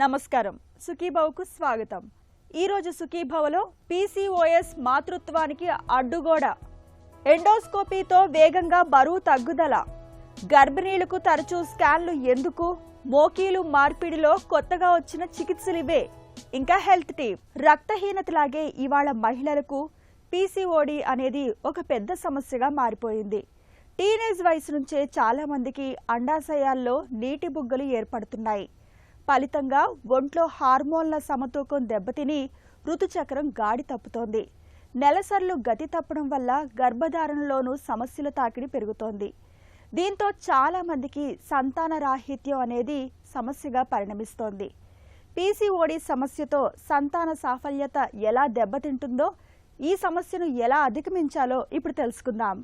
నమస్కారం సుఖీభవకు స్వాగతం। ఈ రోజు సుఖీభవలో PCOS మాతృత్వానికి అడ్డుగోడ, ఎండోస్కోపీతో వేగంగా బరువు తగ్గుదల, గర్భిణీలకు తరచూ స్కాన్లు ఎందుకు, మోకీలు మార్పిడిలో కొత్తగా వచ్చిన చికిత్సలివే, ఇంకా హెల్త్ టిప్। రక్తహీనతలాగే ఇవాళ మహిళలకు PCOD అనేది ఒక పెద్ద సమస్యగా మారిపోయింది। టీనేజ్ వయసు నుంచే చాలా మందికి అండాశయాల్లో నీటి బుగ్గలు ఏర్పడుతున్నాయి। ఫలితంగా ఒంట్లో హార్మోన్ల సమతూకం దెబ్బతిని ఋతుచక్రం గాడి తప్పుతోంది। నెలసర్లు గతి తప్పడం వల్ల గర్భధారణలోనూ సమస్యల తాకిడి పెరుగుతోంది। దీంతో చాలా మందికి సంతాన రాహిత్యం అనేది సమస్యగా పరిణమిస్తోంది। PCOD సమస్యతో సంతాన సాఫల్యత ఎలా దెబ్బతింటుందో, ఈ సమస్యను ఎలా అధిగమించాలో ఇప్పుడు తెలుసుకుందాం।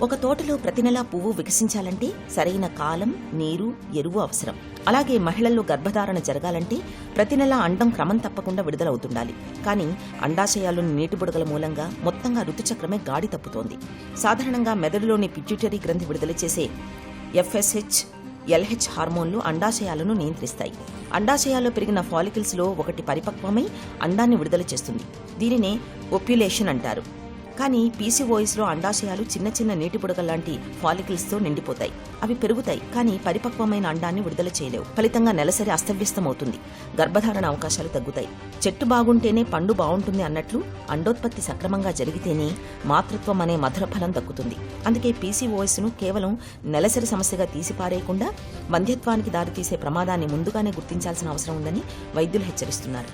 ఒక తోటలో ప్రతి నెలా పువ్వు వికసించాలంటే సరైన కాలం, నీరు, ఎరువు అవసరం। అలాగే మహిళల్లో గర్భధారణ జరగాలంటే ప్రతి నెలా అండం క్రమం తప్పకుండా విడుదలవుతుండాలి। కానీ అండాశయాల్లోని నీటి బుడగల మూలంగా మొత్తంగా ఋతుచక్రమే గాడి తప్పుతోంది। సాధారణంగా మెదడులోని పిట్యూటరీ గ్రంథి విడుదల చేసే FSH, LH హార్మోన్లు అండాశయాలను నియంత్రిస్తాయి। అండాశయాల్లో పెరిగిన ఫాలికల్స్ లో ఒకటి పరిపక్వమై అండాన్ని విడుదల చేస్తుంది। దీనినే ఓప్యులేషన్ అంటారు। కానీ PCOS లో అండాశయాలు చిన్న చిన్న నీటి బుడగల్లాంటి ఫాలికల్స్ తో నిండిపోతాయి। అవి పెరుగుతాయి, కానీ పరిపక్వమైన అండాన్ని విడుదల చేయలేవు। ఫలితంగా నెలసరి అస్తవ్యస్తమవుతుంది, గర్భధారణ అవకాశాలు తగ్గుతాయి। చెట్టు బాగుంటేనే పండు బాగుంటుంది అన్నట్లు అండోత్పత్తి సక్రమంగా జరిగితేనే మాతృత్వం అనే మధుర ఫలం దక్కుతుంది। అందుకే PCOS ను కేవలం నెలసరి సమస్యగా తీసిపారేయకుండా వంధ్యత్వానికి దారితీసే ప్రమాదాన్ని ముందుగానే గుర్తించాల్సిన అవసరం ఉందని వైద్యులు హెచ్చరిస్తున్నారు।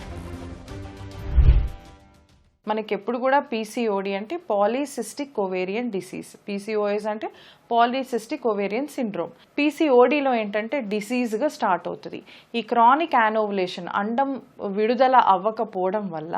మనకి ఎప్పుడు కూడా PCOD అంటే పాలీసిస్టిక్ ఓవేరియన్ డిసీజ్, PCOS అంటే పాలీసిస్టిక్ ఓవేరియన్ సిండ్రోమ్। PCODలో ఏంటంటే డిసీజ్గా స్టార్ట్ అవుతుంది। ఈ క్రానిక్ యానోవులేషన్, అండం విడుదల అవ్వకపోవడం వల్ల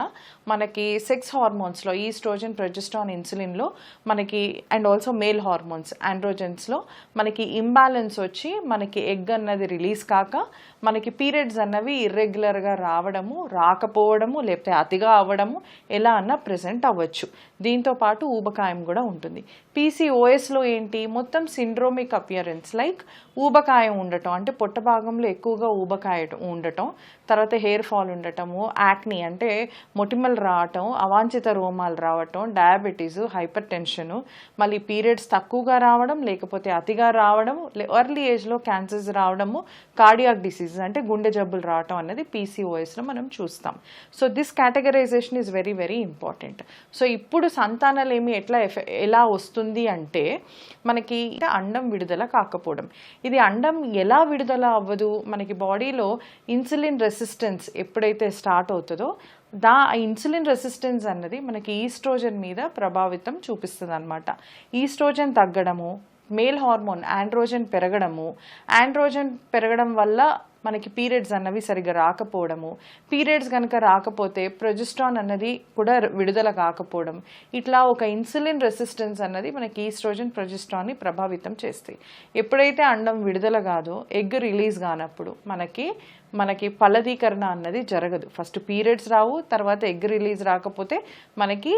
మనకి సెక్స్ హార్మోన్స్లో ఈస్ట్రోజన్, ప్రొజెస్ట్రాన్, ఇన్సులిన్లో మనకి అండ్ ఆల్సో మేల్ హార్మోన్స్ ఆండ్రోజెన్స్లో మనకి ఇంబ్యాలెన్స్ వచ్చి మనకి ఎగ్ అన్నది రిలీజ్ కాక మనకి పీరియడ్స్ అన్నవి ఇర్రెగ్యులర్గా రావడము, రాకపోవడము, లేకపోతే అతిగా అవ్వడము ఎలా అన్న ప్రెజెంట్ అవ్వచ్చు। దీంతో పాటు ఊబకాయం కూడా ఉంటుంది। PCOSలో ఏంటి, మొత్తం సిండ్రోమిక్ అపియరెన్స్ లైక్ ఊబకాయం ఉండటం, అంటే పొట్ట భాగంలో ఎక్కువగా ఊబకాయ ఉండటం, తర్వాత హెయిర్ ఫాల్ ఉండటము, యాక్ని అంటే మొటిమలు రావటం, అవాంఛిత రోమాలు రావటం, డయాబెటీస్, హైపర్ టెన్షను, మళ్ళీ పీరియడ్స్ తక్కువగా రావడం, లేకపోతే అతిగా రావడం, ఎర్లీ ఏజ్లో క్యాన్సర్స్ రావడము, కార్డియాక్ డిసీజెస్ అంటే గుండె జబ్బులు రావటం అనేది PCOSలో మనం చూస్తాం। So this categorisation is very very important. So ఇప్పుడు సంతానలేమి ఎలా వస్తుంది అంటే మనకి అండం విడుదల కాకపోవడం। ఇది అండం ఎలా విడుదల అవ్వదు, మనకి బాడీలో ఇన్సులిన్ రెసిస్టెన్స్ ఎప్పుడైతే స్టార్ట్ అవుతుందో ఇన్సులిన్ రెసిస్టెన్స్ అన్నది మనకి ఈస్ట్రోజన్ మీద ప్రభావితం చూపిస్తుంది అనమాట। ఈస్ట్రోజన్ తగ్గడము, మేల్ హార్మోన్ ఆండ్రోజన్ పెరగడం వల్ల మనకి పీరియడ్స్ అన్నవి సరిగ్గా రాకపోవడము, పీరియడ్స్ కనుక రాకపోతే ప్రొజెస్ట్రాన్ అన్నది కూడా విడుదల కాకపోవడం, ఇట్లా ఒక ఇన్సులిన్ రెసిస్టెన్స్ అన్నది మనకి ఈస్ట్రోజన్, ప్రొజెస్ట్రాన్ని ప్రభావితం చేస్తాయి। ఎప్పుడైతే అండం విడుదల కాదో, ఎగ్ రిలీజ్ కానప్పుడు మనకి ఫలదీకరణ అన్నది జరగదు। ఫస్ట్ పీరియడ్స్ రావు, తర్వాత ఎగ్ రిలీజ్ రాకపోతే మనకి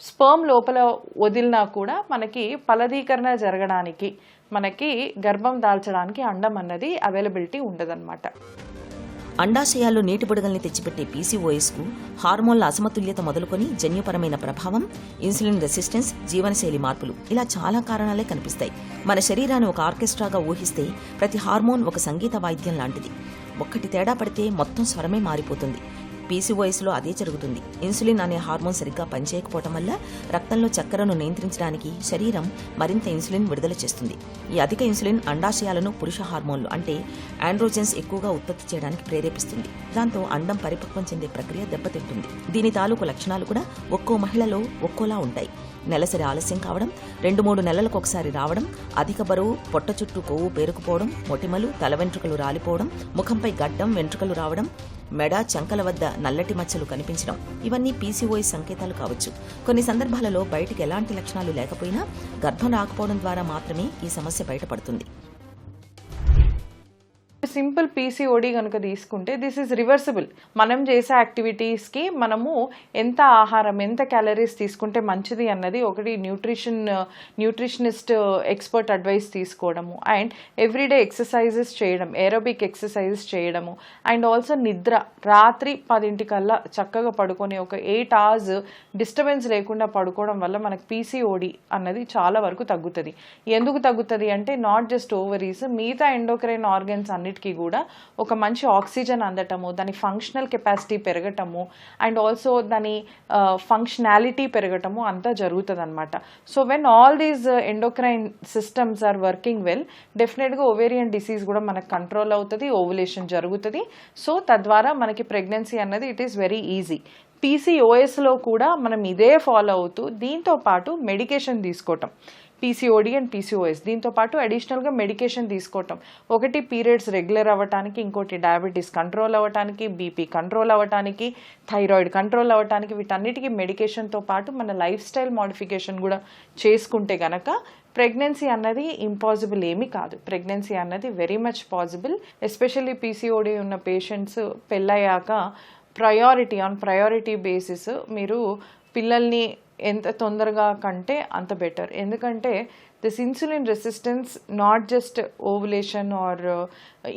స్పర్మ్ లోపల వదిలినా కూడా మనకి ఫలదీకరణ జరగడానికి, మనకి గర్భం దాల్చడానికి అండం అన్నది అవైలబిలిటీ ఉండదన్నమాట। అండాశయాల్లో నీటి బుడగల్ని తెచ్చిపెట్టే PCOSకు హార్మోన్ల అసమతుల్యత మొదలుకొని జన్యుపరమైన ప్రభావం, ఇన్సులిన్ రెసిస్టెన్స్, జీవనశైలి మార్పులు ఇలా చాలా కారణాలే కనిపిస్తాయి। మన శరీరాన్ని ఒక ఆర్కెస్ట్రాగా ఊహిస్తే ప్రతి హార్మోన్ ఒక సంగీత వాయిద్యం లాంటిది। ఒక్కటి తేడా పడితే మొత్తం స్వరమే మారిపోతుంది। PCOSలో అదే జరుగుతుంది। ఇన్సులిన్ అనే హార్మోన్ సరిగ్గా పనిచేయకపోవటం వల్ల రక్తంలో చక్కెరను నియంత్రించడానికి శరీరం మరింత ఇన్సులిన్ విడుదల చేస్తుంది। ఈ అధిక ఇన్సులిన్ అండాశయాలను పురుష హార్మోన్లు అంటే ఆండ్రోజెన్స్ ఎక్కువగా ఉత్పత్తి చేయడానికి ప్రేరేపిస్తుంది। దాంతో అండం పరిపక్వం చెందే ప్రక్రియ దెబ్బతింటుంది। దీని తాలూకు లక్షణాలు కూడా ఒక్కో మహిళలో ఒక్కోలా ఉంటాయి। నెలసరి ఆలస్యం కావడం, 2-3 నెలలకు ఒకసారి రావడం, అధిక బరువు, పొట్ట చుట్టూ కొవ్వు పేరుకుపోవడం, మొటిమలు, తల వెంట్రుకలు రాలిపోవడం, ముఖంపై గడ్డం, వెంట్రుకలు రావడం, మెడ, చంకల వద్ద నల్లటి మచ్చలు కనిపించడం ఇవన్నీ PCOS సంకేతాలు కావచ్చు। కొన్ని సందర్భాలలో బయటికి ఎలాంటి లక్షణాలు లేకపోయినా గర్భం రాకపోవడం ద్వారా మాత్రమే ఈ సమస్య బయటపడుతుంది। సింపుల్ పీసీఓడి కనుక తీసుకుంటే దిస్ ఈజ్ రివర్సిబుల్. మనం చేసే యాక్టివిటీస్కి మనము ఎంత ఆహారం, ఎంత క్యాలరీస్ తీసుకుంటే మంచిది అన్నది ఒకటి న్యూట్రిషనిస్ట్ ఎక్స్పర్ట్ అడ్వైస్ తీసుకోవడము, అండ్ ఎవ్రీడే ఎక్సర్సైజెస్ చేయడం, ఏరోబిక్ ఎక్సర్సైజెస్ చేయడము, అండ్ ఆల్సో నిద్ర. రాత్రి 10 కల్లా చక్కగా పడుకొని ఒక 8 hours డిస్టర్బెన్స్ లేకుండా పడుకోవడం వల్ల మనకు పీసీఓడి అన్నది చాలా వరకు తగ్గుతుంది. ఎందుకు తగ్గుతుంది అంటే నాట్ జస్ట్ ఓవరీస్, మిగతా ఎండోక్రైన్ ఆర్గన్స్ అన్నిటికీ కూడా ఒక మంచి ఆక్సిజన్ అందటము, దాని ఫంక్షనల్ కెపాసిటీ పెరగటము, అండ్ ఆల్సో దాని ఫంక్షనాలిటీ పెరగటము అంతా జరుగుతుంది అనమాట. So when all these endocrine systems are working well, డెఫినెట్గా ఓవేరియన్ డిసీజ్ కూడా మనకు కంట్రోల్ అవుతుంది, ఓవులేషన్ జరుగుతుంది. సో తద్వారా మనకి ప్రెగ్నెన్సీ అన్నది ఇట్ ఈస్ వెరీ ఈజీ. పీసీఓఎస్లో కూడా మనం ఇదే ఫాలో అవుతూ దీంతో పాటు మెడికేషన్ తీసుకోవటం, పీసీఓడి అండ్ పీసీఓఎస్ దీంతో పాటు అడిషనల్గా మెడికేషన్ తీసుకోవటం. ఒకటి పీరియడ్స్ రెగ్యులర్ అవ్వటానికి, ఇంకోటి డయాబెటీస్ కంట్రోల్ అవ్వటానికి, బీపీ కంట్రోల్ అవ్వటానికి, థైరాయిడ్ కంట్రోల్ అవ్వటానికి, వీటన్నిటికీ మెడికేషన్తో పాటు మన లైఫ్ స్టైల్ మోడిఫికేషన్ కూడా చేసుకుంటే గనక ప్రెగ్నెన్సీ అన్నది ఇంపాసిబుల్ ఏమీ కాదు. ప్రెగ్నెన్సీ అన్నది very much possible. Especially PCOD ఉన్న పేషెంట్స్ పెళ్ళయ్యాక ప్రయారిటీ బేసిస్ మీరు పిల్లల్ని ఎంత తొందరగా కంటే అంత బెటర్. ఎందుకంటే this insulin resistance not just ovulation or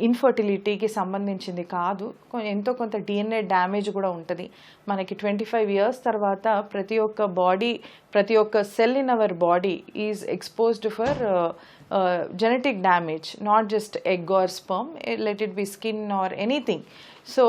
ఇన్ఫర్టిలిటీకి సంబంధించింది కాదు, ఎంతో కొంత డిఎన్ఏ డ్యామేజ్ కూడా ఉంటుంది. మనకి 25 years తర్వాత ప్రతి ఒక్క cell in our body is exposed for genetic damage, not just egg or sperm, let it be skin or anything. So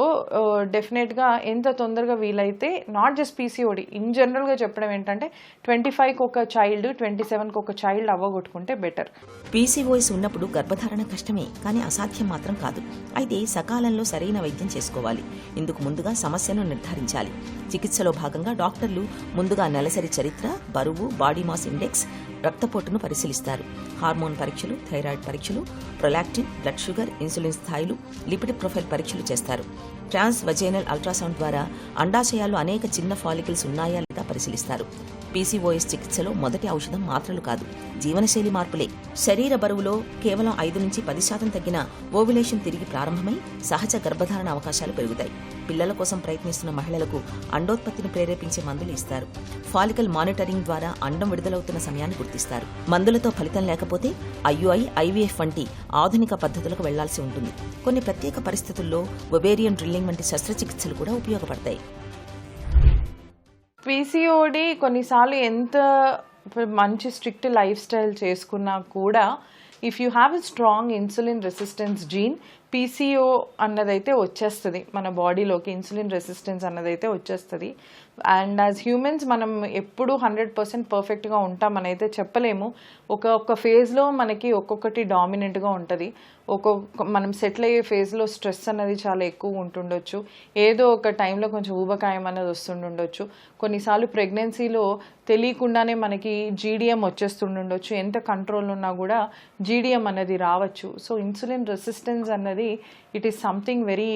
డెఫినెట్గా ఎంత తొందరగా వీలైతే, నాట్ జస్ట్ పీసీఓడి, ఇన్ జనరల్గా చెప్పడం ఏంటంటే 25కి ఒక చైల్డ్, 27కి ఒక చైల్డ్ అవ్వగొట్టుకుంటే బెటర్. పీసీఓఎస్ ఉన్నప్పుడు గర్భధారణ కష్టమే, కానీ అసాధ్యం మాత్రం కాదు. అయితే సకాలంలో సరైన వైద్యం చేసుకోవాలి. ఇందుకు ముందుగా సమస్యను నిర్ధారించాలి. చికిత్సలో భాగంగా డాక్టర్లు ముందుగా నెలసరి చరిత్ర, బరువు, బాడీ మాస్ ఇండెక్స్, రక్తపోటును పరిశీలిస్తారు. హార్మోన్ పరీక్షలు, థైరాయిడ్ పరీక్షలు, ప్రొలాక్టిన్, బ్లడ్ షుగర్, ఇన్సులిన్ స్థాయిలు, లిపిడ్ ప్రొఫైల్ పరీక్షలు చేస్తారు. ట్రాన్స్ వజైనల్ అల్ట్రాసౌండ్ ద్వారా అండాశయాలు అనేక చిన్న ఫాలికల్స్ ఉన్నాయా లేదా పరిశీలిస్తారు. పీసీఓఎస్ చికిత్సలో మొదటి ఔషధం మాత్రలు కాదు, జీవనశైలి మార్పులే. శరీర బరువులో కేవలం 5 నుంచి 10% తగ్గిన ఓవ్యులేషన్ తిరిగి ప్రారంభమై సహజ గర్భధారణ అవకాశాలు పెరుగుతాయి. పిల్లల కోసం ప్రయత్నిస్తున్న మహిళలకు అండోత్పత్తిని ప్రేరేపించే మందులు ఇస్తారు. ఫాలికల్ మానిటరింగ్ ద్వారా అండం విడుదలవుతున్న సమయాన్ని గుర్తిస్తారు. మందులతో ఫలితం లేకపోతే ఐయుఐ, ఐవీఎఫ్ వంటి ఆధునిక పద్ధతులకు వెళ్లాల్సి ఉంటుంది. కొన్ని ప్రత్యేక పరిస్థితుల్లో ఒవేరియన్ డ్రిల్లింగ్ వంటి శస్త్రచికిత్సలు కూడా ఉపయోగపడతాయి. పీసీఓడి కొన్నిసార్లు ఎంత మంచి స్ట్రిక్ట్ లైఫ్ స్టైల్ చేసుకున్నా కూడా, if you have a strong insulin resistance gene, PCO అన్నదైతే వచ్చేస్తుంది మన బాడీలోకి, ఇన్సులిన్ రెసిస్టెన్స్ అన్నదైతే వచ్చేస్తుంది. అండ్ యాజ్ హ్యూమన్స్ మనం ఎప్పుడు 100% పర్ఫెక్ట్గా ఉంటామని అయితే చెప్పలేము. ఒక్కొక్క ఫేజ్లో మనకి ఒక్కొక్కటి డామినెంట్గా ఉంటుంది. మనం సెటిల్ అయ్యే ఫేజ్లో స్ట్రెస్ అన్నది చాలా ఎక్కువ ఉంటుండొచ్చు, ఏదో ఒక టైంలో కొంచెం ఊబకాయం అన్నది వస్తుండొచ్చు. కొన్నిసార్లు ప్రెగ్నెన్సీలో తెలియకుండానే మనకి జీడిఎం వచ్చేస్తుండొచ్చు. ఎంత కంట్రోల్ ఉన్నా కూడా జీడిఎం అన్నది రావచ్చు. సో ఇన్సులిన్ రెసిస్టెన్స్ అన్నది it is something very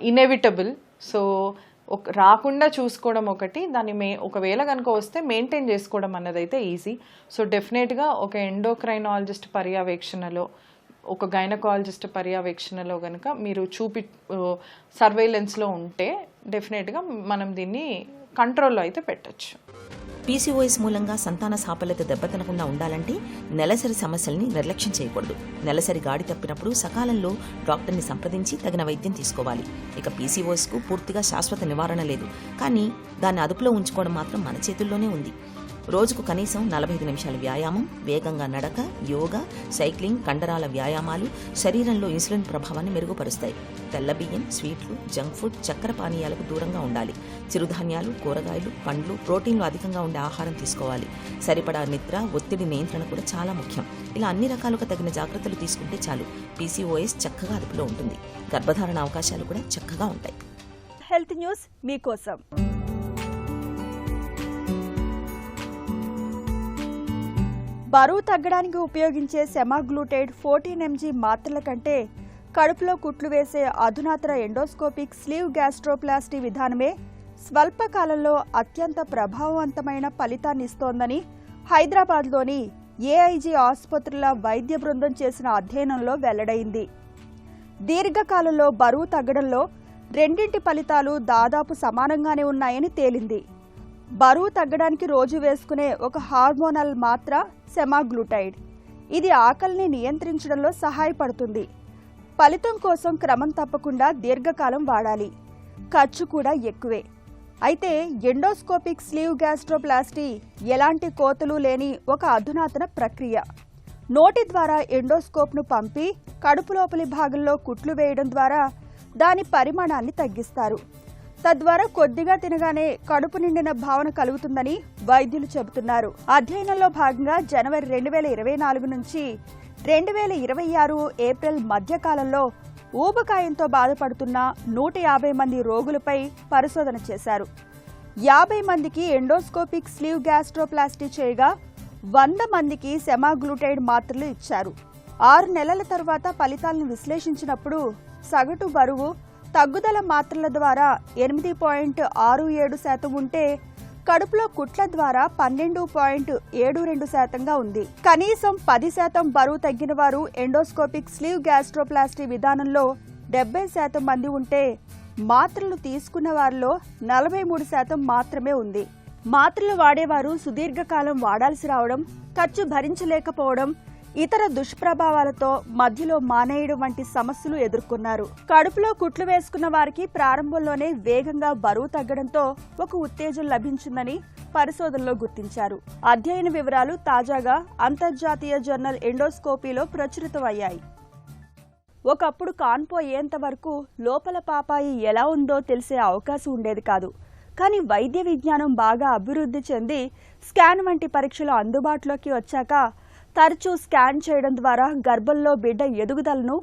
inevitable. So రాకుండా చూసుకోవడం ఒకటి, దాన్ని ఒకవేళ కనుక వస్తే మెయింటైన్ చేసుకోవడం అన్నదైతే ఈజీ. సో డెఫినెట్గా ఒక ఎండోక్రైనాలజిస్ట్ పర్యవేక్షణలో, ఒక గైనకాలజిస్ట్ పర్యవేక్షణలో కనుక మీరు సర్వేలెన్స్లో ఉంటే డెఫినెట్గా మనం దీన్ని కంట్రోల్లో అయితే పెట్టచ్చు. పీసీఓఎస్ మూలంగా సంతాన సాఫల్యత దెబ్బతినకుండా ఉండాలంటే నెలసరి సమస్యల్ని నిర్లక్ష్యం చేయకూడదు. నెలసరి గాడి తప్పినప్పుడు సకాలంలో డాక్టర్ని సంప్రదించి తగిన వైద్యం తీసుకోవాలి. ఇక పీసీఓఎస్కు పూర్తిగా శాశ్వత నివారణ లేదు, కానీ దాన్ని అదుపులో ఉంచుకోవడం మాత్రం మన చేతుల్లోనే ఉంది. రోజుకు కనీసం 45 నిమిషాల వ్యాయామం, వేగంగా నడక, యోగా, సైక్లింగ్, కండరాల వ్యాయామాలు శరీరంలో ఇన్సులిన్ ప్రభావాన్ని మెరుగుపరుస్తాయి. తెల్ల బియ్యం, స్వీట్లు, జంక్ ఫుడ్, చక్కెర పానీయాలకు దూరంగా ఉండాలి. చిరుధాన్యాలు, కూరగాయలు, పండ్లు, ప్రోటీన్లు అధికంగా ఉండే ఆహారం తీసుకోవాలి. సరిపడా నిద్ర, ఒత్తిడి నియంత్రణ కూడా చాలా ముఖ్యం. ఇలా అన్ని రకాలుగా తగిన జాగ్రత్తలు తీసుకుంటే చాలు, పీసీఓఎస్ చక్కగా అదుపులో ఉంటుంది. గర్భధారణ అవకాశాలు కూడా చక్కగా ఉంటాయి. హెల్త్ న్యూస్ మీకోసం. బరువు తగ్గడానికి ఉపయోగించే సెమాగ్లూటైడ్ 14 mg మాత్రల కంటే కడుపులో కుట్లు వేసే అధునాతన ఎండోస్కోపిక్ స్లీవ్ గ్యాస్ట్రోప్లాస్టీ విధానమే స్వల్పకాలంలో అత్యంత ప్రభావవంతమైన ఫలితాన్నిస్తోందని హైదరాబాద్లోని ఏఐజీ ఆసుపత్రుల వైద్య బృందం చేసిన అధ్యయనంలో వెల్లడైంది. దీర్ఘకాలంలో బరువు తగ్గడంలో రెండింటి ఫలితాలు దాదాపు సమానంగానే ఉన్నాయని తేలింది. బరువు తగ్గడానికి రోజు వేసుకునే ఒక హార్మోనల్ మాత్ర సెమాగ్లూటైడ్. ఇది ఆకలిని నియంత్రించడంలో సహాయపడుతుంది. ఫలితం కోసం క్రమం తప్పకుండా దీర్ఘకాలం వాడాలి. ఖర్చు కూడా ఎక్కువే. అయితే ఎండోస్కోపిక్ స్లీవ్ గ్యాస్ట్రోప్లాస్టీ ఎలాంటి కోతలు లేని ఒక అధునాతన ప్రక్రియ. నోటి ద్వారా ఎండోస్కోప్ను పంపి కడుపు లోపలి భాగంలో కుట్లు వేయడం ద్వారా దాని పరిమాణాన్ని తగ్గిస్తారు. తద్వారా కొద్దిగా తినగానే కడుపు నిండిన భావన కలుగుతుందని వైద్యులు చెబుతున్నారు. అధ్యయనంలో భాగంగా జనవరి 2024 నుంచి 2026 ఏప్రిల్ మధ్యకాలంలో ఊబకాయంతో బాధపడుతున్న 150 మంది రోగులపై పరిశోధన చేశారు. 50 మందికి ఎండోస్కోపిక్ స్లీవ్ గ్యాస్ట్రోప్లాస్టీ చేయగా 100 మందికి సెమాగ్లూటైడ్ మాత్రలు ఇచ్చారు. 6 నెలల తర్వాత ఫలితాలను విశ్లేషించినప్పుడు సగటు బరువు తగ్గుదల మాత్రల ద్వారా 8.67% ఉంటే కడుపులో కుట్ల ద్వారా 12.72%గా ఉంది. కనీసం 10% బరువు తగ్గిన వారు ఎండోస్కోపిక్ స్లీవ్ గ్యాస్ట్రోప్లాస్టీ విధానంలో 70% మంది ఉంటే మాత్రలు తీసుకున్న వారిలో 43% మాత్రమే ఉంది. మాత్రలు వాడేవారు సుదీర్ఘకాలం వాడాల్సి రావడం, ఖర్చు భరించలేకపోవడం, ఇతర దుష్ప్రభావాలతో మధ్యలో మానేయడం వంటి సమస్యలు ఎదుర్కొన్నారు. కడుపులో కుట్లు వేసుకున్న వారికి ప్రారంభంలోనే వేగంగా బరువు తగ్గడంతో ఒక ఉత్తేజం లభించిందని పరిశోధనలో గుర్తించారు. అధ్యయన వివరాలు తాజాగా అంతర్జాతీయ జర్నల్ ఎండోస్కోపీలో ప్రచురితమయ్యాయి. ఒకప్పుడు కాన్పోయేంత వరకు లోపల పాపాయి ఎలా ఉందో తెలిసే అవకాశం ఉండేది కాదు. కానీ వైద్య విజ్ఞానం బాగా అభివృద్ధి చెంది స్కాన్ వంటి పరీక్షలు అందుబాటులోకి వచ్చాక తరచూ స్కాన్ చేయడం ద్వారా గర్భంలో బిడ్డ ఎదుగుదలను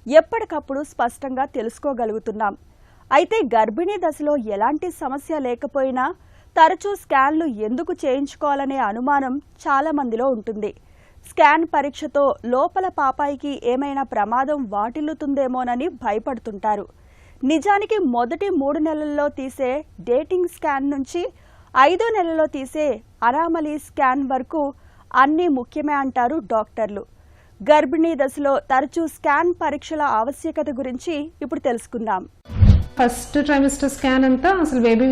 ఎప్పటికప్పుడు స్పష్టంగా తెలుసుకోగలుగుతున్నాం. అయితే గర్భిణీ దశలో ఎలాంటి సమస్య లేకపోయినా తరచూ స్కాన్లు ఎందుకు చేయించుకోవాలనే అనుమానం చాలా మందిలో ఉంటుంది. స్కాన్ పరీక్షతో లోపల పాపాయికి ఏమైనా ప్రమాదం వాటిల్లుతుందేమోనని భయపడుతుంటారు. నిజానికి మొదటి 3 నెలల్లో తీసే డేటింగ్ స్కాన్ నుంచి 5వ నెలలో తీసే అనామలీ స్కాన్ వరకు అన్నీ ముఖ్యమే అంటారు డాక్టర్లు. గర్భిణీ దశలో తరచూ స్కాన్ పరీక్షల ఆవశ్యకత గురించి ఇప్పుడు తెలుసుకుందాం. ఫస్ట్ ట్రైమిస్టర్ స్కాన్ అంతా అసలు బేబీ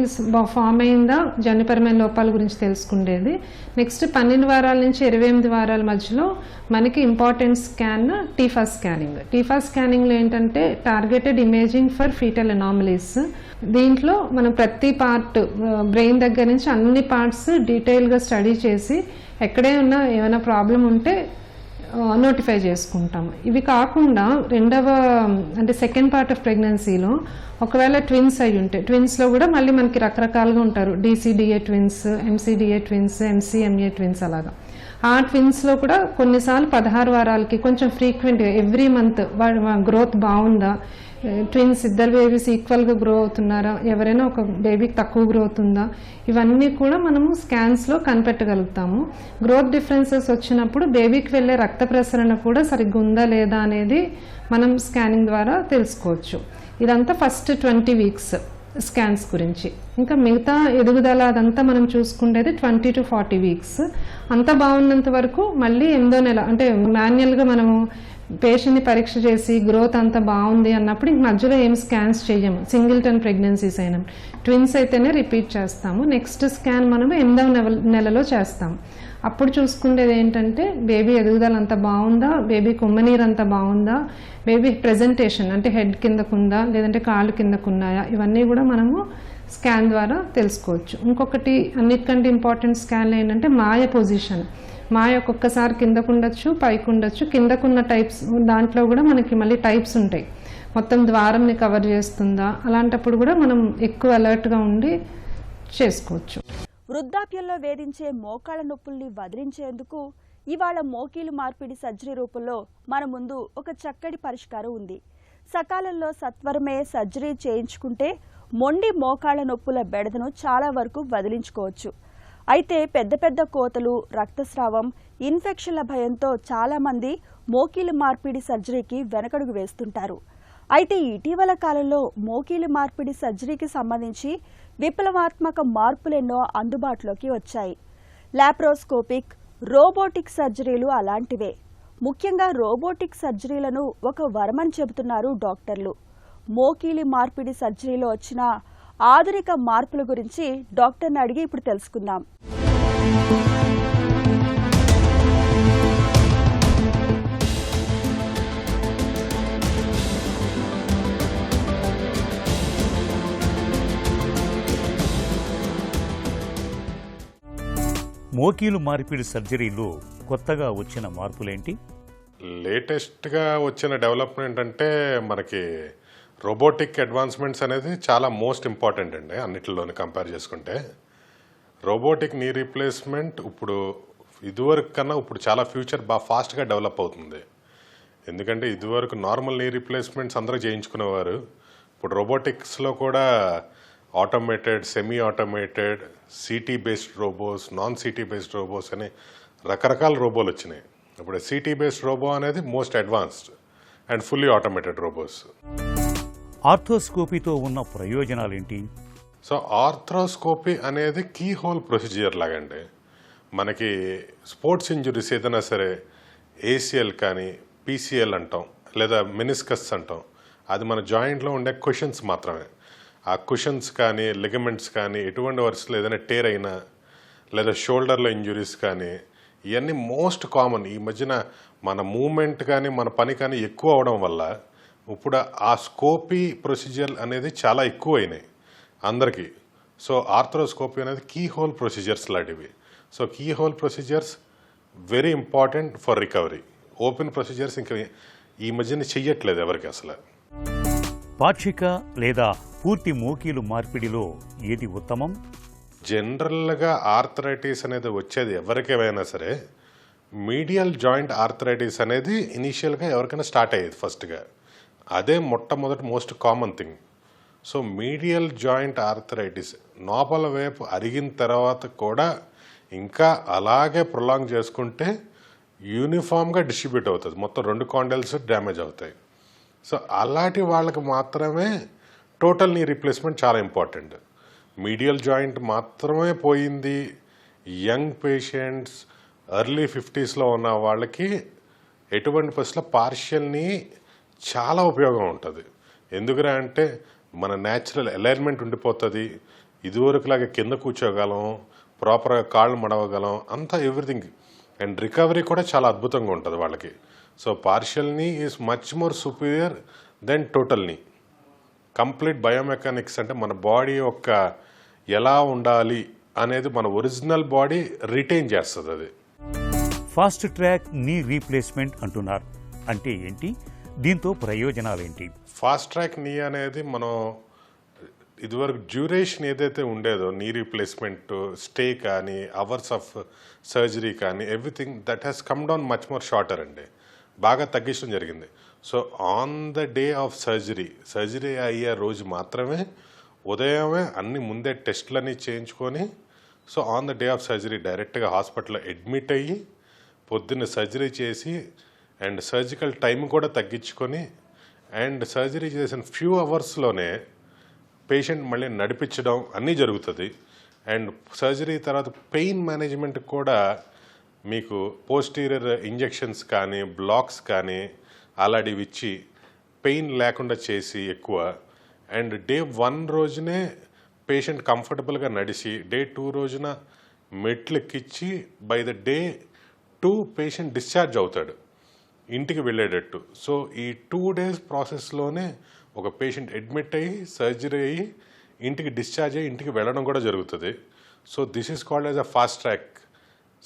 ఫామ్ అయిందా, జన్యుపరమైన లోపాల గురించి తెలుసుకుండేది. నెక్స్ట్ 12 వారాల నుంచి 28 వారాల మధ్యలో మనకి important scan TIFFA scanning. TIFFA స్కానింగ్లో ఏంటంటే targeted imaging for fetal anomalies. దీంట్లో మనం ప్రతి పార్ట్ బ్రెయిన్ దగ్గర నుంచి అన్ని పార్ట్స్ డీటెయిల్గా స్టడీ చేసి ఎక్కడే ఉన్నా ఏమైనా ప్రాబ్లం ఉంటే నోటిఫై చేసుకుంటాము. ఇవి కాకుండా సెకండ్ పార్ట్ ఆఫ్ ప్రెగ్నెన్సీలో ఒకవేళ ట్విన్స్ అయి ఉంటే, ట్విన్స్లో కూడా మళ్ళీ మనకి రకరకాలుగా ఉంటారు. DCDA twins, MCDA twins, MCMA twins అలాగా. ఆ ట్విన్స్లో కూడా కొన్నిసార్లు 16 వారాలకి కొంచెం ఫ్రీక్వెంట్గా ఎవ్రీ మంత్ గ్రోత్ బాగుందా, ట్విన్స్ ఇద్దరు బేబీస్ ఈక్వల్గా గ్రో అవుతున్నారా, ఎవరైనా ఒక బేబీకి తక్కువ గ్రోత్ ఉందా, ఇవన్నీ కూడా మనము స్కాన్స్లో కనిపెట్టగలుగుతాము. గ్రోత్ డిఫరెన్సెస్ వచ్చినప్పుడు బేబీకి వెళ్ళే రక్త ప్రసరణ కూడా సరిగ్గా ఉందా లేదా అనేది మనం స్కానింగ్ ద్వారా తెలుసుకోవచ్చు. ఇదంతా ఫస్ట్ 20 వీక్స్ స్కాన్స్ గురించి. ఇంకా మిగతా ఎదుగుదల అదంతా మనం చూసుకునేది 20 to 40 వీక్స్. అంతా బాగున్నంత వరకు మళ్ళీ 8వ నెల అంటే మాన్యువల్గా మనము పేషెంట్ని పరీక్ష చేసి గ్రోత్ అంతా బాగుంది అన్నప్పుడు ఇంక మధ్యలో ఏం స్కాన్స్ చేయము. సింగిల్టన్ ప్రెగ్నెన్సీస్ అయినా, ట్విన్స్ అయితేనే రిపీట్ చేస్తాము. నెక్స్ట్ స్కాన్ మనము 8వ నెలలో చేస్తాము. అప్పుడు చూసుకునేది ఏంటంటే బేబీ ఎదుగుదల అంతా బాగుందా, బేబీ కుమ్మనీరు అంతా బాగుందా, బేబీ ప్రెజెంటేషన్ అంటే హెడ్ కిందకుందా లేదంటే కాళ్ళు కిందకున్నాయా, ఇవన్నీ కూడా మనము స్కాన్ ద్వారా తెలుసుకోవచ్చు. ఇంకొకటి అన్నిటికంటే ఇంపార్టెంట్ స్కాన్లు ఏంటంటే మాయ పొజిషన్. మాయ ఒక్కొక్కసారి కిందకు ఉండొచ్చు, పైకి ఉండొచ్చు. కిందకున్న టైప్స్ దాంట్లో కూడా మనకి మళ్ళీ టైప్స్ ఉంటాయి. మొత్తం ద్వారంని కవర్ చేస్తుందా, అలాంటప్పుడు కూడా మనం ఎక్కువ అలర్ట్గా ఉండి చేసుకోవచ్చు. వృద్ధాప్యంలో వేధించే మోకాళ్ల నొప్పుల్ని వదిలించేందుకు ఇవాళ మోకీలు మార్పిడి సర్జరీ రూపంలో మన ముందు ఒక చక్కటి పరిష్కారం ఉంది. సకాలంలో సత్వరమే సర్జరీ చేయించుకుంటే మొండి మోకాళ్ల నొప్పుల బెడదను చాలా వరకు వదిలించుకోవచ్చు. అయితే పెద్ద పెద్ద కోతలు, రక్తస్రావం, ఇన్ఫెక్షన్ల భయంతో చాలామంది మోకీలు మార్పిడి సర్జరీకి వెనకడుగు వేస్తుంటారు. అయితే ఇటీవల కాలంలో మోకీలు మార్పిడి సర్జరీకి సంబంధించి విప్లవాత్మక మార్పులెన్నో అందుబాటులోకి వచ్చాయి. లాప్రోస్కోపిక్, రోబోటిక్ సర్జరీలు అలాంటివే. ముఖ్యంగా రోబోటిక్ సర్జరీలను ఒక వరమని చెబుతున్నారు డాక్టర్లు. మోకీలి మార్పిడి సర్జరీలో వచ్చిన ఆధునిక మార్పుల గురించి డాక్టర్ని అడిగి ఇప్పుడు తెలుసుకుందాం. మోకీలు మార్పిడి సర్జరీలో కొత్తగా వచ్చిన మార్పులేంటి? లేటెస్ట్గా వచ్చిన డెవలప్మెంట్ అంటే మనకి రోబోటిక్ అడ్వాన్స్మెంట్స్ అనేది చాలా మోస్ట్ ఇంపార్టెంట్ అండి. అన్నిటిలోని కంపేర్ చేసుకుంటే రోబోటిక్ నీ రీప్లేస్మెంట్ ఇప్పుడు ఇదివరకు కన్నా ఇప్పుడు చాలా ఫ్యూచర్ బాగా ఫాస్ట్గా డెవలప్ అవుతుంది. ఎందుకంటే ఇదివరకు నార్మల్ నీ రీప్లేస్మెంట్స్ అందరూ చేయించుకునేవారు. ఇప్పుడు రోబోటిక్స్లో కూడా automated, semi automated, CT based robos, non CT based robos అని రకరకాల రోబోలు వచ్చినాయి. ఇప్పుడు సిటీ బేస్డ్ రోబో అనేది most advanced and fully automated robos. ఆర్థోస్కోపీతో ఉన్న ప్రయోజనాలేంటి? సో ఆర్థ్రోస్కోపీ అనేది కీ హోల్ ప్రొసీజర్ లాగండి. మనకి స్పోర్ట్స్ ఇంజురీస్ ఏదైనా సరే ఏసీఎల్ కానీ పీసీఎల్ అంటాం లేదా మెనిస్కస్ అంటాం, అది మన జాయింట్లో ఉండే కుషన్స్ మాత్రమే. ఆ కుషన్స్ కానీ లిగమెంట్స్ కానీ ఎటువంటి వరుసలో ఏదైనా టేర్ అయినా లేదా షోల్డర్లో ఇంజురీస్ కానీ ఇవన్నీ మోస్ట్ కామన్. ఈ మధ్యన మన మూమెంట్ కానీ మన పని కానీ ఎక్కువ అవడం వల్ల ఇప్పుడు ఆ స్కోపీ ప్రొసీజర్ అనేది చాలా ఎక్కువ అయినాయి అందరికీ. సో ఆర్థ్రోస్కోపీ అనేది కీ హోల్ ప్రొసీజర్స్ లాంటివి. So key hole procedures very important for recovery. Open procedures ఇంకా ఈ మధ్యన చెయ్యట్లేదు ఎవరికి అసలు. పాక్షిక లేదా పూర్తి మోకీలు మార్పిడిలో ఏది ఉత్తమం? జనరల్గా ఆర్థరైటిస్ అనేది వచ్చేది ఎవరికైనా సరే మీడియల్ జాయింట్ ఆర్థరైటిస్ అనేది ఇనీషియల్గా ఎవరికైనా స్టార్ట్ అయ్యేది ఫస్ట్గా. అదే మొట్టమొదటి most common thing. So medial joint arthritis లోపల వైపు అరిగిన తర్వాత కూడా ఇంకా అలాగే ప్రొలాంగ్ చేసుకుంటే యూనిఫామ్గా డిస్ట్రిబ్యూట్ అవుతుంది, మొత్తం 2 కాండైల్స్ డ్యామేజ్ అవుతాయి. సో అలాంటి వాళ్ళకి మాత్రమే టోటల్ నీ రీప్లేస్మెంట్ చాలా ఇంపార్టెంట్. మీడియల్ జాయింట్ మాత్రమే పోయింది, యంగ్ పేషెంట్స్, ఎర్లీ 50స్లో ఉన్న వాళ్ళకి ఎటువంటి పరిస్థితుల్లో పార్షియల్ నీ చాలా ఉపయోగం ఉంటుంది. ఎందుకురా అంటే మన న్యాచురల్ అలైన్మెంట్ ఉండిపోతుంది, ఇదివరకులాగా కింద కూర్చోగలం, ప్రాపర్గా కాళ్ళు మడవగలం, అంతా ఎవ్రీథింగ్. అండ్ రికవరీ కూడా చాలా అద్భుతంగా ఉంటుంది వాళ్ళకి. So partial knee is much more superior than total knee. Complete biomechanics అంటే మన బాడీ యొక్క ఎలా ఉండాలి అనేది మన ఒరిజినల్ బాడీ రిటైన్ చేస్తుంది. అది ఫాస్ట్ ట్రాక్ నీ రీప్లేస్మెంట్ అంటున్నారు, అంటే ఏంటి? దీంతో ప్రయోజనాలేంటి? ఫాస్ట్ ట్రాక్ నీ అనేది మనం ఇదివరకు డ్యూరేషన్ ఏదైతే ఉండేదో నీ రీప్లేస్మెంట్ స్టే కానీ అవర్స్ ఆఫ్ సర్జరీ కానీ everything that has come down much more shorter అండి. బాగా తగ్గించడం జరిగింది. So on the day of surgery అయ్యే రోజు మాత్రమే ఉదయమే అన్ని ముందే టెస్టులన్నీ చేయించుకొని, so on the day of surgery డైరెక్ట్గా హాస్పిటల్లో అడ్మిట్ అయ్యి పొద్దున్న సర్జరీ చేసి అండ్ సర్జికల్ టైం కూడా తగ్గించుకొని అండ్ సర్జరీ చేసిన ఫ్యూ అవర్స్లోనే పేషెంట్ మళ్ళీ నడిపించడం అన్నీ జరుగుతుంది. అండ్ సర్జరీ తర్వాత పెయిన్ మేనేజ్మెంట్ కూడా మీకు పోస్టీరియర్ ఇంజెక్షన్స్ కానీ బ్లాక్స్ కానీ అలాంటివి ఇచ్చి పెయిన్ లేకుండా చేసి ఎక్కువ. అండ్ డే 1 రోజునే పేషెంట్ కంఫర్టబుల్గా నడిచి డే 2 రోజున మెట్లు ఎక్కించి by the day 2 patient discharge అవుతాడు ఇంటికి వెళ్ళేటట్టు. సో ఈ 2 days ప్రాసెస్లోనే ఒక పేషెంట్ అడ్మిట్ అయ్యి సర్జరీ అయ్యి ఇంటికి డిశ్చార్జ్ అయ్యి ఇంటికి వెళ్ళడం కూడా జరుగుతుంది. So this is called as a fast track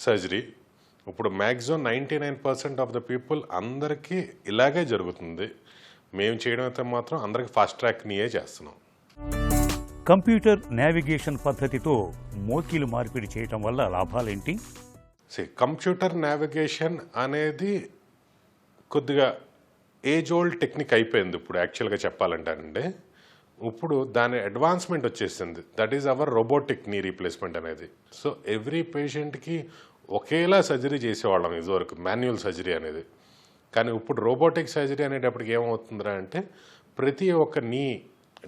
surgery. ఇప్పుడు మ్యాక్సిమం 99% ఆఫ్ ద పీపుల్ అందరికీ ఇలాగే జరుగుతుంది. మేము చేయడం అయితే మాత్రం అందరికి ఫాస్ట్ ట్రాక్ నీయే చేస్తున్నాం. కంప్యూటర్ నావిగేషన్ పద్ధతితో మోకీలు మార్పిడి చేయటం వల్ల లాభాలేంటి? కంప్యూటర్ నావిగేషన్ అనేది కొద్దిగా ఏజ్ ఓల్డ్ టెక్నిక్ అయిపోయింది ఇప్పుడు యాక్చువల్గా చెప్పాలంటేనండి. ఇప్పుడు దాని అడ్వాన్స్మెంట్ వచ్చేసింది, that is our robotic knee replacement అనేది. సో ఎవ్రీ పేషెంట్కి ఒకేలా సర్జరీ చేసేవాళ్ళం ఇదివరకు, మాన్యువల్ సర్జరీ అనేది. కానీ ఇప్పుడు రోబోటిక్ సర్జరీ అనేటప్పటికి ఏమవుతుందిరా అంటే ప్రతి ఒక్క నీ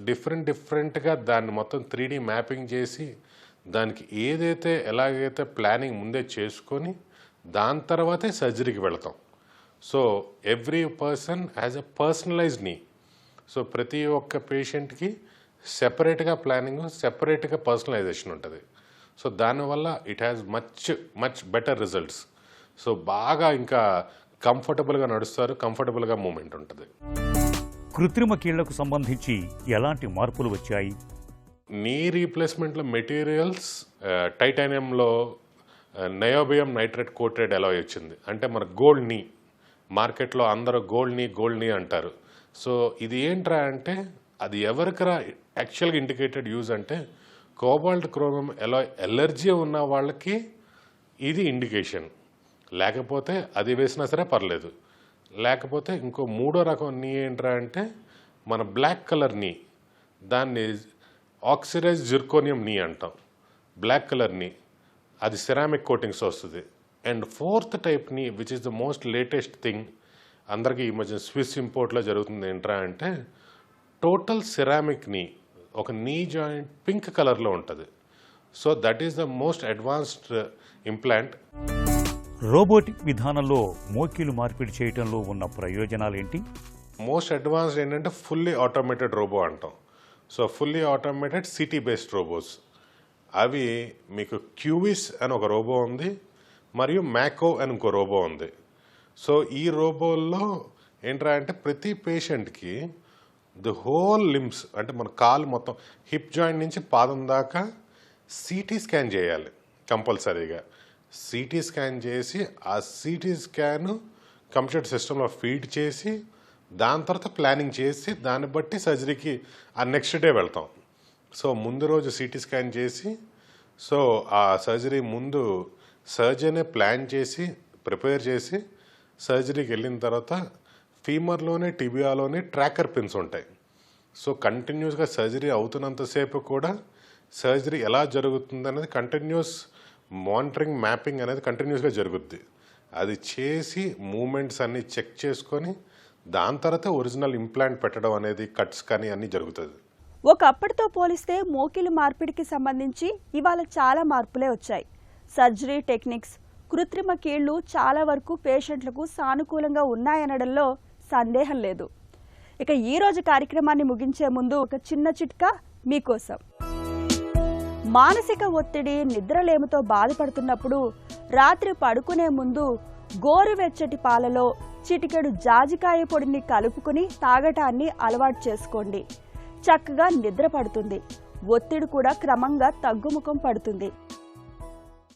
డిఫరెంట్గా దాన్ని మొత్తం 3D మ్యాపింగ్ చేసి దానికి ఏదైతే ఎలాగైతే ప్లానింగ్ ముందే చేసుకొని దాని తర్వాతే సర్జరీకి వెళతాం. So every person has a personalized knee. So ప్రతి ఒక్క పేషెంట్కి సెపరేట్గా ప్లానింగ్, సెపరేట్గా పర్సనలైజేషన్ ఉంటుంది. సో దానివల్ల it has much better results. So బాగా ఇంకా కంఫర్టబుల్గా నడుస్తారు, కంఫర్టబుల్గా మూమెంట్ ఉంటుంది. కృత్రిమ కీళ్లకు సంబంధించి ఎలాంటి మార్పులు వచ్చాయి? నీ రీప్లేస్మెంట్లో మెటీరియల్స్ టైటానియంలో నయోబియం నైట్రేట్ కోటెడ్ అలాయ్ వచ్చింది. అంటే మన గోల్డ్ నీ, మార్కెట్లో అందరూ గోల్డ్ నీ అంటారు. సో ఇది ఏంట్రా అంటే అది ఎవరికరా యాక్చువల్గా ఇండికేటెడ్ యూజ్ అంటే కోబాల్ట్ క్రోమియం అలాయ్ ఎలర్జీ ఉన్న వాళ్ళకి ఇది ఇండికేషన్. లేకపోతే అది వేసినా సరే పర్లేదు. లేకపోతే ఇంకో మూడో రకం నీ ఏంట్రా అంటే మన బ్లాక్ కలర్ నీ, దాన్ని ఆక్సిడైజ్ జిర్కోనియం నీ అంటాం. బ్లాక్ కలర్ నీ అది సిరామిక్ కోటింగ్స్ వస్తుంది. అండ్ ఫోర్త్ టైప్ నీ which is the most latest thing, అందరికీ ఈ మధ్య స్విస్ ఇంపోర్ట్లో జరుగుతుంది ఏంట్రా అంటే టోటల్ సిరామిక్ నీ, ఒక నీ జాయింట్ పింక్ కలర్లో ఉంటుంది. So that is the most advanced implant. Robotic విధానంలో మోకీలు మార్పిడి చేయడంలో ఉన్న ప్రయోజనాలేంటి? మోస్ట్ అడ్వాన్స్డ్ ఏంటంటే ఫుల్లీ ఆటోమేటెడ్ రోబో అంటాం. So fully automated CT based robots. అవి మీకు క్యూవిస్ అని ఒక రోబో ఉంది, మరియు మ్యాకో అని ఇంకో రోబో ఉంది. సో ఈ రోబోల్లో ఏంట్రా అంటే ప్రతి పేషెంట్కి ది హోల్ లిమ్స్ అంటే మన కాలు మొత్తం హిప్ జాయింట్ నుంచి పాదం దాకా సిటీ స్కాన్ చేయాలి కంపల్సరీగా. సిటీ స్కాన్ చేసి ఆ సిటీ స్కాన్ కంప్యూటర్ సిస్టంలో ఫీడ్ చేసి దాని తర్వాత ప్లానింగ్ చేసి దాన్ని బట్టి సర్జరీకి ఆ నెక్స్ట్ డే వెళ్తాం. సో ముందు రోజు సిటీ స్కాన్ చేసి, సో ఆ సర్జరీ ముందు సర్జనే ప్లాన్ చేసి ప్రిపేర్ చేసి సర్జరీకి వెళ్ళిన తర్వాత ఫీమర్లోనే టిబియాలోనే ట్రాకర్ పిన్స్ ఉంటాయి. సో కంటిన్యూస్గా సర్జరీ అవుతున్నంతసేపు కూడా సర్జరీ ఎలా జరుగుతుంది అనేది కంటిన్యూస్ మానిటరింగ్, మ్యాపింగ్ అనేది కంటిన్యూస్గా జరుగుద్ది. అది చేసి మూమెంట్స్ అన్నీ చెక్ చేసుకొని దాని తర్వాత ఒరిజినల్ ఇంప్లాంట్ పెట్టడం అనేది కట్స్ కానీ అన్నీ జరుగుతుంది. ఒకప్పటితో పోలిస్తే మోకిలు మార్పిడికి సంబంధించి ఇవాళ చాలా మార్పులే వచ్చాయి. సర్జరీ టెక్నిక్స్, కృత్రిమ కీళ్లు చాలా వరకు పేషెంట్లకు సానుకూలంగా ఉన్నాయనడంలో సందేహం లేదు. ఇక ఈ రోజు కార్యక్రమాన్ని ముగించే ముందు ఒక చిన్న చిట్కా మీకోసం. మానసిక ఒత్తిడి, నిద్రలేమితో బాధపడుతున్నప్పుడు రాత్రి పడుకునే ముందు గోరువెచ్చటి పాలలో చిటికెడు జాజికాయ పొడిని కలుపుకుని తాగటాన్ని అలవాటు చేసుకోండి. చక్కగా నిద్ర పడుతుంది. ఒత్తిడి కూడా క్రమంగా తగ్గుముఖం పడుతుంది.